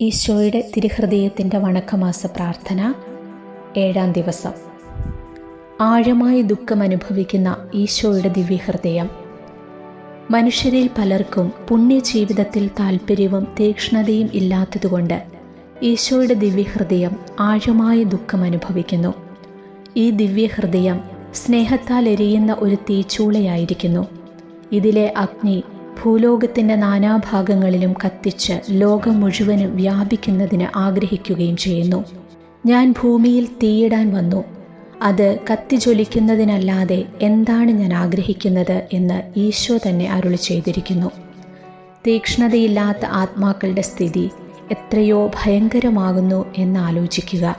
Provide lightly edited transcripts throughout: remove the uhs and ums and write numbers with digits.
ഈശോയുടെ തിരുഹൃദയത്തിൻ്റെ വണക്കമാസ പ്രാർത്ഥന 7-ാം ദിവസം. ആഴമായ ദുഃഖം അനുഭവിക്കുന്ന ഈശോയുടെ ദിവ്യഹൃദയം. മനുഷ്യരിൽ പലർക്കും പുണ്യജീവിതത്തിൽ താൽപ്പര്യവും തീക്ഷ്ണതയും ഇല്ലാത്തതുകൊണ്ട് ഈശോയുടെ ദിവ്യഹൃദയം ആഴമായ ദുഃഖം അനുഭവിക്കുന്നു. ഈ ദിവ്യഹൃദയം സ്നേഹത്താൽ എരിയുന്ന ഒരു തീച്ചൂളയായിരിക്കുന്നു. ഇതിലെ അഗ്നി ഭൂലോകത്തിൻ്റെ നാനാഭാഗങ്ങളിലും കത്തിച്ച് ലോകം മുഴുവനും വ്യാപിക്കുന്നതിന് ആഗ്രഹിക്കുകയും ചെയ്യുന്നു. ഞാൻ ഭൂമിയിൽ തീയിടാൻ വന്നു, അത് കത്തിജ്വലിക്കുന്നതിനല്ലാതെ എന്താണ് ഞാൻ ആഗ്രഹിക്കുന്നത് എന്ന് ഈശോ തന്നെ അരുളി ചെയ്തിരിക്കുന്നു. തീക്ഷ്ണതയില്ലാത്ത ആത്മാക്കളുടെ സ്ഥിതി എത്രയോ ഭയങ്കരമാകുന്നു എന്നാലോചിക്കുക.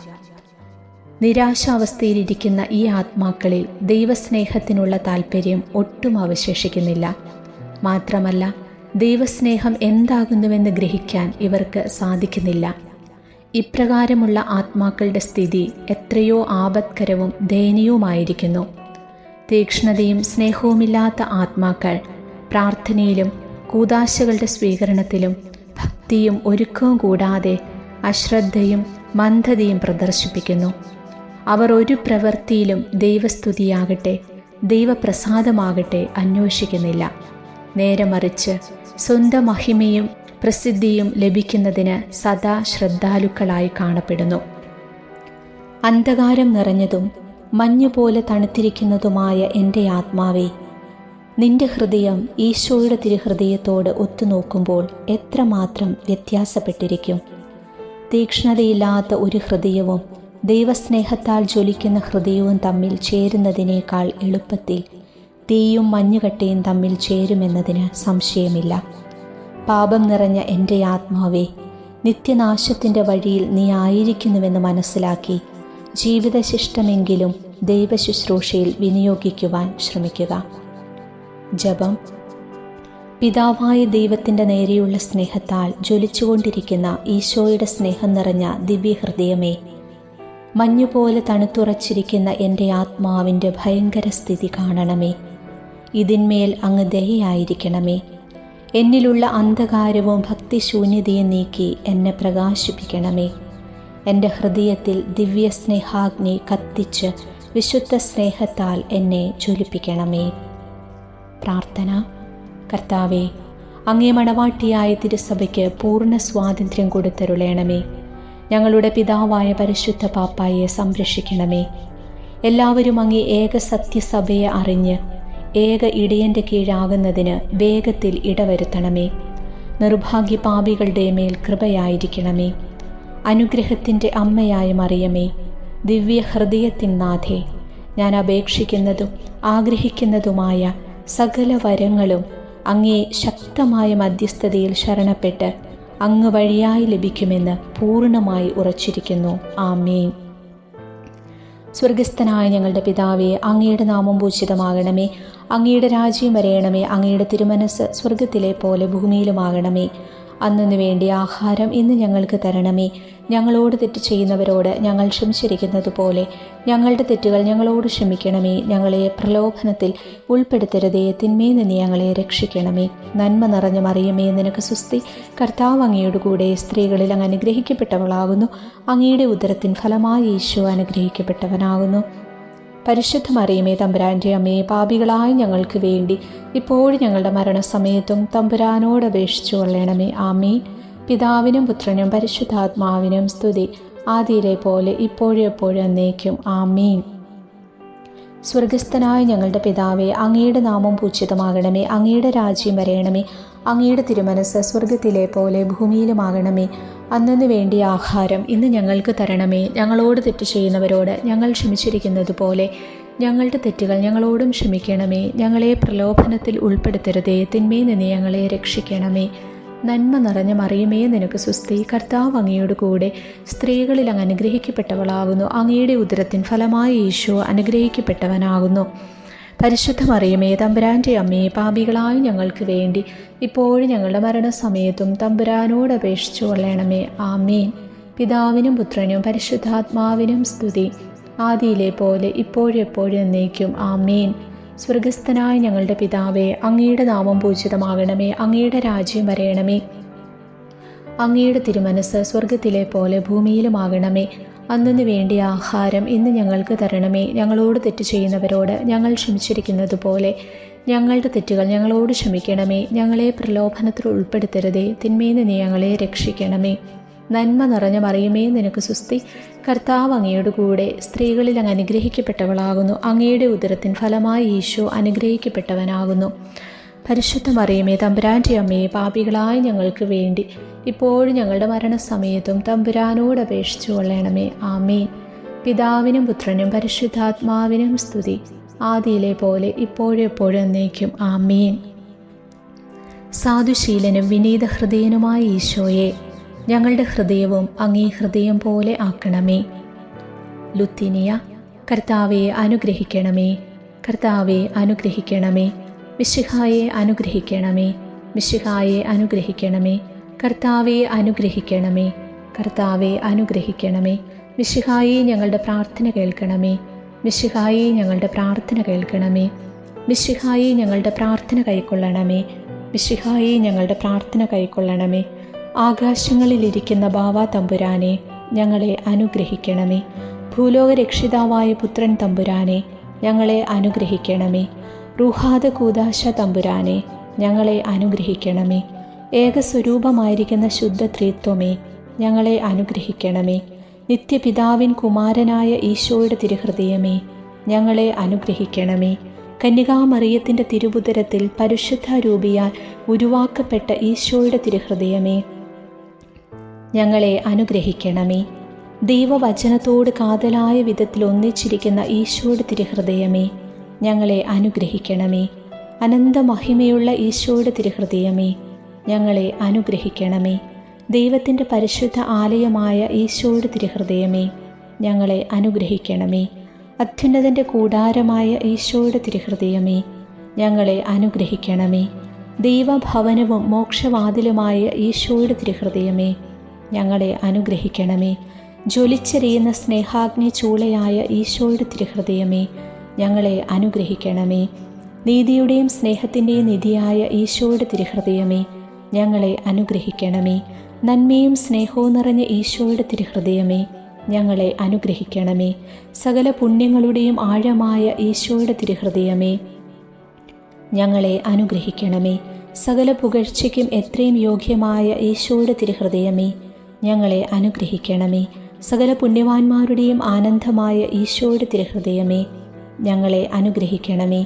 നിരാശാവസ്ഥയിലിരിക്കുന്ന ഈ ആത്മാക്കളിൽ ദൈവസ്നേഹത്തിനുള്ള താൽപ്പര്യം ഒട്ടും അവശേഷിക്കുന്നില്ല. മാത്രമല്ല, ദൈവസ്നേഹം എന്താകുന്നുവെന്ന് ഗ്രഹിക്കാൻ ഇവർക്ക് സാധിക്കുന്നില്ല. ഇപ്രകാരമുള്ള ആത്മാക്കളുടെ സ്ഥിതി എത്രയോ ആപത്കരവും ദയനീയവുമായിരിക്കുന്നു. തീക്ഷ്ണതയും സ്നേഹവുമില്ലാത്ത ആത്മാക്കൾ പ്രാർത്ഥനയിലും കൂദാശകളുടെ സ്വീകരണത്തിലും ഭക്തിയും ഒരുക്കവും കൂടാതെ അശ്രദ്ധയും മന്ദതയും പ്രദർശിപ്പിക്കുന്നു. അവർ ഒരു പ്രവൃത്തിയിലും ദൈവസ്തുതിയാകട്ടെ ദൈവപ്രസാദമാകട്ടെ അന്വേഷിക്കുന്നില്ല. നേരെ മറിച്ച് സ്വന്തം മഹിമയും പ്രസിദ്ധിയും ലഭിക്കുന്നതിന് സദാ ശ്രദ്ധാലുക്കളായി കാണപ്പെടുന്നു. അന്ധകാരം നിറഞ്ഞതും മഞ്ഞുപോലെ തണുത്തിരിക്കുന്നതുമായ എൻ്റെ ആത്മാവേ, നിന്റെ ഹൃദയം ഈശോയുടെ തിരുഹൃദയത്തോട് ഒത്തുനോക്കുമ്പോൾ എത്രമാത്രം വ്യത്യാസപ്പെട്ടിരിക്കും. തീക്ഷ്ണതയില്ലാത്ത ഒരു ഹൃദയവും ദൈവസ്നേഹത്താൽ ജ്വലിക്കുന്ന ഹൃദയവും തമ്മിൽ ചേരുന്നതിനേക്കാൾ എളുപ്പത്തിൽ തീയും മഞ്ഞുകട്ടയും തമ്മിൽ ചേരുമെന്നതിന് സംശയമില്ല. പാപം നിറഞ്ഞ എൻ്റെ ആത്മാവേ, നിത്യനാശത്തിൻ്റെ വഴിയിൽ നീ ആയിരിക്കുന്നുവെന്ന് മനസ്സിലാക്കി ജീവിതശിഷ്ടമെങ്കിലും ദൈവശുശ്രൂഷയിൽ വിനിയോഗിക്കുവാൻ ശ്രമിക്കുക. ജപം. പിതാവായ ദൈവത്തിൻ്റെ നേരെയുള്ള സ്നേഹത്താൽ ജ്വലിച്ചുകൊണ്ടിരിക്കുന്ന ഈശോയുടെ സ്നേഹം നിറഞ്ഞ ദിവ്യഹൃദയമേ, മഞ്ഞുപോലെ തണുത്തുറച്ചിരിക്കുന്ന എൻ്റെ ആത്മാവിൻ്റെ ഭയങ്കര സ്ഥിതി കാണണമേ. ഇതിന്മേൽ അങ്ങ് ദയയായിരിക്കണമേ. എന്നിലുള്ള അന്ധകാരവും ഭക്തിശൂന്യതയും നീക്കി എന്നെ പ്രകാശിപ്പിക്കണമേ. എൻ്റെ ഹൃദയത്തിൽ ദിവ്യ സ്നേഹാഗ്നി കത്തിച്ച് വിശുദ്ധ സ്നേഹത്താൽ എന്നെ ജ്വലിപ്പിക്കണമേ. പ്രാർത്ഥന. കർത്താവേ, അങ്ങേ മണവാട്ടിയായ തിരുസഭയ്ക്ക് പൂർണ്ണ സ്വാതന്ത്ര്യം കൊടുത്തരുളേണമേ. ഞങ്ങളുടെ പിതാവായ പരിശുദ്ധ പാപ്പായെ സംരക്ഷിക്കണമേ. എല്ലാവരും അങ്ങേ ഏക സത്യസഭയെ അറിഞ്ഞ് ഏക ഇടയൻ്റെ കീഴാകുന്നതിന് വേഗത്തിൽ ഇടവരുത്തണമേ. നിർഭാഗ്യ പാപികളുടെ മേൽ കൃപയായിരിക്കണമേ. അനുഗ്രഹത്തിൻ്റെ അമ്മയായ മറിയമേ, ദിവ്യ ഹൃദയത്തിൻ നാഥേ, ഞാൻ അപേക്ഷിക്കുന്നതും ആഗ്രഹിക്കുന്നതുമായ സകല വരങ്ങളും അങ്ങേ ശക്തമായ മധ്യസ്ഥതയിൽ ശരണപ്പെട്ട് അങ്ങ് വഴിയായി ലഭിക്കുമെന്ന് പൂർണ്ണമായി ഉറച്ചിരിക്കുന്നു. ആമേൻ. സ്വർഗസ്ഥനായ ഞങ്ങളുടെ പിതാവേ, അങ്ങയുടെ നാമം പൂജിതമാകണമേ. അങ്ങയുടെ രാജ്യം വരയണമേ. അങ്ങയുടെ തിരുമനസ് സ്വർഗത്തിലെ പോലെ ഭൂമിയിലുമാകണമേ. അന്നു വേണ്ടി ആഹാരം ഇന്ന് ഞങ്ങൾക്ക് തരണമേ. ഞങ്ങളോട് തെറ്റ് ചെയ്യുന്നവരോട് ഞങ്ങൾ ക്ഷമിച്ചിരിക്കുന്നത് പോലെ ഞങ്ങളുടെ തെറ്റുകൾ ഞങ്ങളോട് ക്ഷമിക്കണമേ. ഞങ്ങളെ പ്രലോഭനത്തിൽ ഉൾപ്പെടുത്തരുതേ, തിന്മയിൽ നിന്ന് ഞങ്ങളെ രക്ഷിക്കണമേ. നന്മ നിറഞ്ഞ മറിയമേ, നിനക്ക് സുസ്തി. കർത്താവ് അങ്ങയുടെ കൂടെ സ്ത്രീകളിൽ അങ്ങ് അനുഗ്രഹിക്കപ്പെട്ടവളാകുന്നു. അങ്ങയുടെ ഉദരത്തിൻ ഫലമായി ഈശോ അനുഗ്രഹിക്കപ്പെട്ടവനാകുന്നു. പരിശുദ്ധ മറിയമേ, തമ്പുരാൻ്റെ അമ്മയെ, പാപികളായ ഞങ്ങൾക്ക് വേണ്ടി ഇപ്പോഴും ഞങ്ങളുടെ മരണസമയത്തും തമ്പുരാനോട് അപേക്ഷിച്ചു കൊള്ളണമേ. ആമേൻ. പിതാവിനും പുത്രനും പരിശുദ്ധാത്മാവിനും സ്തുതി, ആദിയിലെ പോലെ ഇപ്പോഴും എപ്പോഴും എന്നേക്കും. ആമേൻ. സ്വർഗസ്ഥനായ ഞങ്ങളുടെ പിതാവേ, അങ്ങയുടെ നാമം പൂജിതമാകണമേ. അങ്ങയുടെ രാജ്യം വരയണമേ. അങ്ങയുടെ തിരുമനസ് സ്വർഗത്തിലെ പോലെ ഭൂമിയിലുമാകണമേ. അന്നു വേണ്ടി ആഹാരം ഇന്ന് ഞങ്ങൾക്ക് തരണമേ. ഞങ്ങളോട് തെറ്റ് ചെയ്യുന്നവരോട് ഞങ്ങൾ ക്ഷമിച്ചിരിക്കുന്നത് പോലെ ഞങ്ങളുടെ തെറ്റുകൾ ഞങ്ങളോടും ക്ഷമിക്കണമേ. ഞങ്ങളെ പ്രലോഭനത്തിൽ ഉൾപ്പെടുത്തരുതേ, തിന്മയിൽ നിന്ന് ഞങ്ങളെ രക്ഷിക്കണമേ. നന്മ നിറഞ്ഞ മറിയമേ, നിനക്ക് സുസ്തി. കർത്താവ് അങ്ങയുടെ കൂടെ സ്ത്രീകളിൽ അങ്ങ് അനുഗ്രഹിക്കപ്പെട്ടവളാകുന്നു. അങ്ങയുടെ ഉദരത്തിൻ ഫലമായി ഈശോ അനുഗ്രഹിക്കപ്പെട്ടവനാകുന്നു. പരിശുദ്ധ മറിയമേ, തമ്പുരാൻ്റെ അമ്മയെ, പാപികളായ ഞങ്ങൾക്ക് വേണ്ടി ഇപ്പോഴും ഞങ്ങളുടെ മരണസമയത്തും തമ്പുരാനോട് അപേക്ഷിച്ചു കൊള്ളണമേ. ആമേൻ. പിതാവിനും പുത്രനും പരിശുദ്ധാത്മാവിനും സ്തുതി, ആദിയിലെ പോലെ ഇപ്പോഴും എപ്പോഴും എന്നേക്കും. ആമേൻ. സ്വർഗസ്ഥനായ ഞങ്ങളുടെ പിതാവേ, അങ്ങയുടെ നാമം പൂജിതമാകണമേ. അങ്ങയുടെ രാജ്യം വരയണമേ. അങ്ങയുടെ തിരുമനസ് സ്വർഗത്തിലെ പോലെ ഭൂമിയിലുമാകണമേ. അന്നു വേണ്ടിയ ആഹാരം ഇന്ന് ഞങ്ങൾക്ക് തരണമേ. ഞങ്ങളോട് തെറ്റ് ചെയ്യുന്നവരോട് ഞങ്ങൾ ക്ഷമിച്ചിരിക്കുന്നത് പോലെ ഞങ്ങളുടെ തെറ്റുകൾ ഞങ്ങളോട് ക്ഷമിക്കണമേ. ഞങ്ങളെ പ്രലോഭനത്തിൽ ഉൾപ്പെടുത്തരുതേ, തിന്മയിൽ നിന്ന് ഞങ്ങളെ രക്ഷിക്കണമേ. നന്മ നിറഞ്ഞ മറിയമേ, നിനക്ക് സുസ്തി. കർത്താവ് അങ്ങയുടെ കൂടെ സ്ത്രീകളിൽ അങ്ങ് അനുഗ്രഹിക്കപ്പെട്ടവളാകുന്നു. അങ്ങയുടെ ഉദരത്തിൻ ഫലമായി ഈശോ അനുഗ്രഹിക്കപ്പെട്ടവനാകുന്നു. പരിശുദ്ധ മറിയമേ, തമ്പുരാൻ്റെ അമ്മയെ, പാപികളായ ഞങ്ങൾക്ക് വേണ്ടി ഇപ്പോഴും ഞങ്ങളുടെ മരണസമയത്തും തമ്പുരാനോട് അപേക്ഷിച്ചു കൊള്ളണമേ. ആമേൻ. പിതാവിനും പുത്രനും പരിശുദ്ധാത്മാവിനും സ്തുതി, ആദിയിലെ പോലെ ഇപ്പോഴും എപ്പോഴും എന്നേക്കും. ആമേൻ. സാധുശീലനും വിനീത ഹൃദയനുമായ ഈശോയെ, ഞങ്ങളുടെ ഹൃദയവും അങ്ങേ ഹൃദയം പോലെ ആക്കണമേ. ലുത്തിനിയ. കർത്താവെ അനുഗ്രഹിക്കണമേ, കർത്താവെ അനുഗ്രഹിക്കണമേ. മിശിഹായെ അനുഗ്രഹിക്കണമേ, മിശിഹായെ അനുഗ്രഹിക്കണമേ. കർത്താവെ അനുഗ്രഹിക്കണമേ, കർത്താവെ അനുഗ്രഹിക്കണമേ. മിശിഹായെ ഞങ്ങളുടെ പ്രാർത്ഥന കേൾക്കണമേ, മിശിഹായെ ഞങ്ങളുടെ പ്രാർത്ഥന കേൾക്കണമേ. മിശിഹായെ ഞങ്ങളുടെ പ്രാർത്ഥന കൈക്കൊള്ളണമേ, മിശിഹായെ ഞങ്ങളുടെ പ്രാർത്ഥന കൈക്കൊള്ളണമേ. ആകാശങ്ങളിലിരിക്കുന്ന ബാവാ തമ്പുരാനെ, ഞങ്ങളെ അനുഗ്രഹിക്കണമേ. ഭൂലോക രക്ഷിതാവായ പുത്രൻ തമ്പുരാനെ, ഞങ്ങളെ അനുഗ്രഹിക്കണമേ. റുഹാദ കൂദാശ തമ്പുരാനെ, ഞങ്ങളെ അനുഗ്രഹിക്കണമേ. ഏകസ്വരൂപമായിരിക്കുന്ന ശുദ്ധ ത്രിത്വമേ, ഞങ്ങളെ അനുഗ്രഹിക്കണമേ. നിത്യപിതാവിൻ കുമാരനായ ഈശോയുടെ തിരുഹൃദയമേ, ഞങ്ങളെ അനുഗ്രഹിക്കണമേ. കന്യകാമറിയത്തിൻ്റെ തിരുവുദരത്തിൽ പരിശുദ്ധ രൂപിയാൽ ഉരുവാക്കപ്പെട്ട ഈശോയുടെ തിരുഹൃദയമേ, ഞങ്ങളെ അനുഗ്രഹിക്കണമേ. ദൈവവചനത്തോട് കാതലായ വിധത്തിൽ ഒന്നിച്ചിരിക്കുന്ന ഈശോയുടെ തിരുഹൃദയമേ, ഞങ്ങളെ അനുഗ്രഹിക്കണമേ. അനന്തമഹിമയുള്ള ഈശോയുടെ തിരുഹൃദയമേ, ഞങ്ങളെ അനുഗ്രഹിക്കണമേ. ദൈവത്തിൻ്റെ പരിശുദ്ധ ആലയമായ ഈശോയുടെ തിരുഹൃദയമേ, ഞങ്ങളെ അനുഗ്രഹിക്കണമേ. അത്യുന്നതൻ്റെ കൂടാരമായ ഈശോയുടെ തിരുഹൃദയമേ, ഞങ്ങളെ അനുഗ്രഹിക്കണമേ. ദൈവഭവനവും മോക്ഷവാതിലുമായ ഈശോയുടെ തിരുഹൃദയമേ, ഞങ്ങളെ അനുഗ്രഹിക്കണമേ. ജ്വലിച്ചെറിയുന്ന സ്നേഹാഗ്നി ചൂളയായ ഈശോയുടെ തിരുഹൃദയമേ, ഞങ്ങളെ അനുഗ്രഹിക്കണമേ. നീതിയുടെയും സ്നേഹത്തിൻ്റെയും നിധിയായ ഈശോയുടെ തിരുഹൃദയമേ, ഞങ്ങളെ അനുഗ്രഹിക്കണമേ. നന്മയും സ്നേഹവും നിറഞ്ഞ ഈശോയുടെ തിരുഹൃദയമേ, ഞങ്ങളെ അനുഗ്രഹിക്കണമേ. സകല പുണ്യങ്ങളുടെയും ആഴമായ ഈശോയുടെ തിരുഹൃദയമേ, ഞങ്ങളെ അനുഗ്രഹിക്കണമേ. സകല പുകഴ്ചയ്ക്കും എത്രയും യോഗ്യമായ ഈശോയുടെ തിരുഹൃദയമേ, ഞങ്ങളെ അനുഗ്രഹിക്കണമേ. സകല പുണ്യവാന്മാരുടെയും ആനന്ദമായ ഈശോയുടെ തിരുഹൃദയമേ, ഞങ്ങളെ അനുഗ്രഹിക്കണമേ.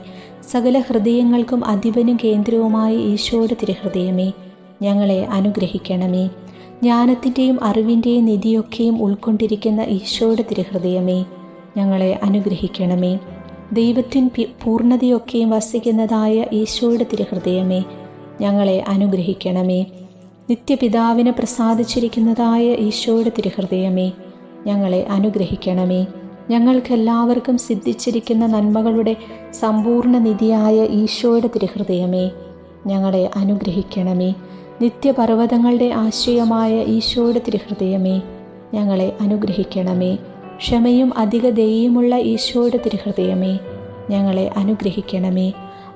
സകല ഹൃദയങ്ങൾക്കും അധിപനും കേന്ദ്രവുമായ ഈശോയുടെ തിരുഹൃദയമേ, ഞങ്ങളെ അനുഗ്രഹിക്കണമേ. ജ്ഞാനത്തിൻ്റെയും അറിവിൻ്റെയും നിധിയൊക്കെയും ഉൾക്കൊണ്ടിരിക്കുന്ന ഈശോയുടെ തിരുഹൃദയമേ, ഞങ്ങളെ അനുഗ്രഹിക്കണമേ. ദൈവത്തിൻ പൂർണ്ണതയൊക്കെയും വസിക്കുന്നതായ ഈശോയുടെ തിരുഹൃദയമേ, ഞങ്ങളെ അനുഗ്രഹിക്കണമേ. നിത്യപിതാവിനെ പ്രസാദിച്ചിരിക്കുന്നതായ ഈശോയുടെ തിരുഹൃദയമേ, ഞങ്ങളെ അനുഗ്രഹിക്കണമേ. ഞങ്ങൾക്കെല്ലാവർക്കും സിദ്ധിച്ചിരിക്കുന്ന നന്മകളുടെ സമ്പൂർണ്ണ നിധിയായ ഈശോയുടെ തിരുഹൃദയമേ, ഞങ്ങളെ അനുഗ്രഹിക്കണമേ. നിത്യപർവ്വതങ്ങളുടെ ആശ്രയമായ ഈശോയുടെ തിരുഹൃദയമേ, ഞങ്ങളെ അനുഗ്രഹിക്കണമേ. ക്ഷമയും അധിക ദയയുമുള്ള ഈശോയുടെ തിരുഹൃദയമേ, ഞങ്ങളെ അനുഗ്രഹിക്കണമേ.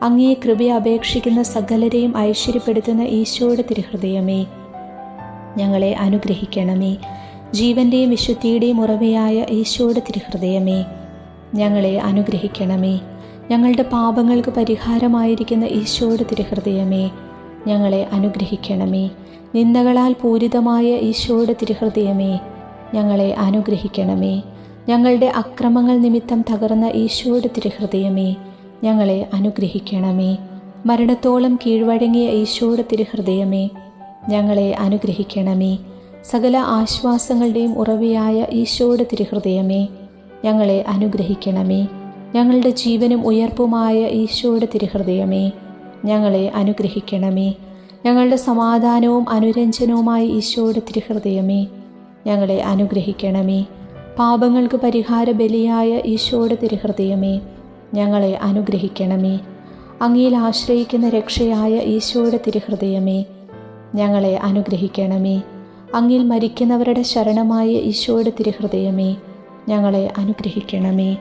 അങ്ങേ കൃപയെ അപേക്ഷിക്കുന്ന സകലരെയും ഐശ്വര്യപ്പെടുത്തുന്ന ഈശോയുടെ തിരുഹൃദയമേ, ഞങ്ങളെ അനുഗ്രഹിക്കണമേ. ജീവൻ്റെയും വിശുദ്ധിയുടെയും ഉറവയായ ഈശോയുടെ തിരുഹൃദയമേ, ഞങ്ങളെ അനുഗ്രഹിക്കണമേ. ഞങ്ങളുടെ പാപങ്ങൾക്ക് പരിഹാരമായിരിക്കുന്ന ഈശോയുടെ തിരുഹൃദയമേ, ഞങ്ങളെ അനുഗ്രഹിക്കണമേ. നിന്ദകളാൽ പൂരിതമായ ഈശോയുടെ തിരുഹൃദയമേ, ഞങ്ങളെ അനുഗ്രഹിക്കണമേ. ഞങ്ങളുടെ അക്രമങ്ങൾ നിമിത്തം തകർന്ന ഈശോയുടെ തിരുഹൃദയമേ, ഞങ്ങളെ അനുഗ്രഹിക്കണമേ. മരണത്തോളം കീഴ്വഴങ്ങിയ ഈശോയുടെ തിരുഹൃദയമേ, ഞങ്ങളെ അനുഗ്രഹിക്കണമേ. സകല ആശ്വാസങ്ങളുടെയും ഉറവിയായ ഈശോയുടെ തിരുഹൃദയമേ, ഞങ്ങളെ അനുഗ്രഹിക്കണമേ. ഞങ്ങളുടെ ജീവനും ഉയർപ്പുമായ ഈശോയുടെ തിരുഹൃദയമേ, ഞങ്ങളെ അനുഗ്രഹിക്കണമേ. ഞങ്ങളുടെ സമാധാനവും അനുരഞ്ജനവുമായ ഈശോയുടെ തിരുഹൃദയമേ, ഞങ്ങളെ അനുഗ്രഹിക്കണമേ. പാപങ്ങൾക്ക് പരിഹാര ബലിയായ ഈശോയുടെ തിരുഹൃദയമേ, ഞങ്ങളെ അനുഗ്രഹിക്കണമേ. അങ്ങയിൽ ആശ്രയിക്കുന്ന രക്ഷയായ ഈശോയുടെ തിരുഹൃദയമേ, ഞങ്ങളെ അനുഗ്രഹിക്കണമേ. അങ്ങിൽ മരിക്കുന്നവരുടെ ശരണമായ ഈശോയുടെ തിരുഹൃദയമേ, ഞങ്ങളെ അനുഗ്രഹിക്കണമേ.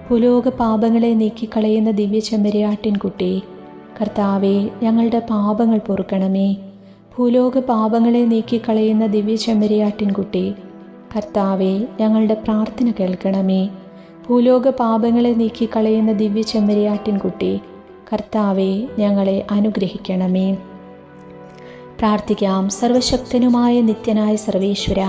ഭൂലോക പാപങ്ങളെ നീക്കിക്കളയുന്ന ദിവ്യ ചെമ്മരിയാട്ടിൻകുട്ടി, കർത്താവെ, ഞങ്ങളുടെ പാപങ്ങൾ പൊറുക്കണമേ. ഭൂലോക പാപങ്ങളെ നീക്കിക്കളയുന്ന ദിവ്യ ചെമ്മരിയാട്ടിൻകുട്ടി, കർത്താവെ ഞങ്ങളുടെ പ്രാർത്ഥന കേൾക്കണമേ. ഭൂലോക പാപങ്ങളെ നീക്കിക്കളയുന്ന ദിവ്യ ചെമ്മരിയാട്ടിൻകുട്ടി, കർത്താവെ ഞങ്ങളെ അനുഗ്രഹിക്കണമേ. പ്രാർത്ഥിക്കാം. സർവശക്തനുമായ നിത്യനായ സർവേശ്വര,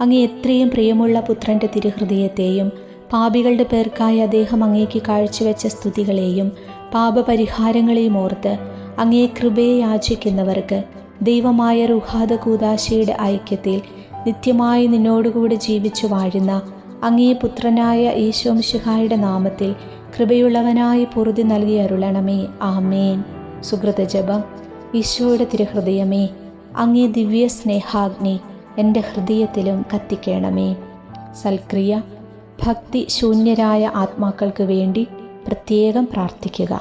അങ്ങേ എത്രയും പ്രിയമുള്ള പുത്രൻ്റെ തിരുഹൃദയത്തെയും പാപികളുടെ പേർക്കായി അദ്ദേഹം അങ്ങേക്ക് കാഴ്ചവെച്ച സ്തുതികളെയും പാപപരിഹാരങ്ങളെയും ഓർത്ത് അങ്ങേ കൃപയെ യാചിക്കുന്നവർക്ക് ദൈവമായ റുഹാദ കൂദാശയുടെ ഐക്യത്തിൽ നിത്യമായി നിന്നോടുകൂടെ ജീവിച്ചു വാഴുന്ന അങ്ങേ പുത്രനായ ഈശോ മിശിഹായുടെ നാമത്തിൽ കൃപയുള്ളവനായി പൊറുതി നൽകി അരുളണമേ. ആമേൻ. സുകൃത ജപം. ഈശോയുടെ തിരുഹൃദയമേ, അങ്ങേ ദിവ്യ സ്നേഹാഗ്നി എൻ്റെ ഹൃദയത്തിലും കത്തിക്കണമേ. സൽക്രിയ. ഭക്തി ശൂന്യരായ ആത്മാക്കൾക്ക് വേണ്ടി പ്രത്യേകം പ്രാർത്ഥിക്കുക.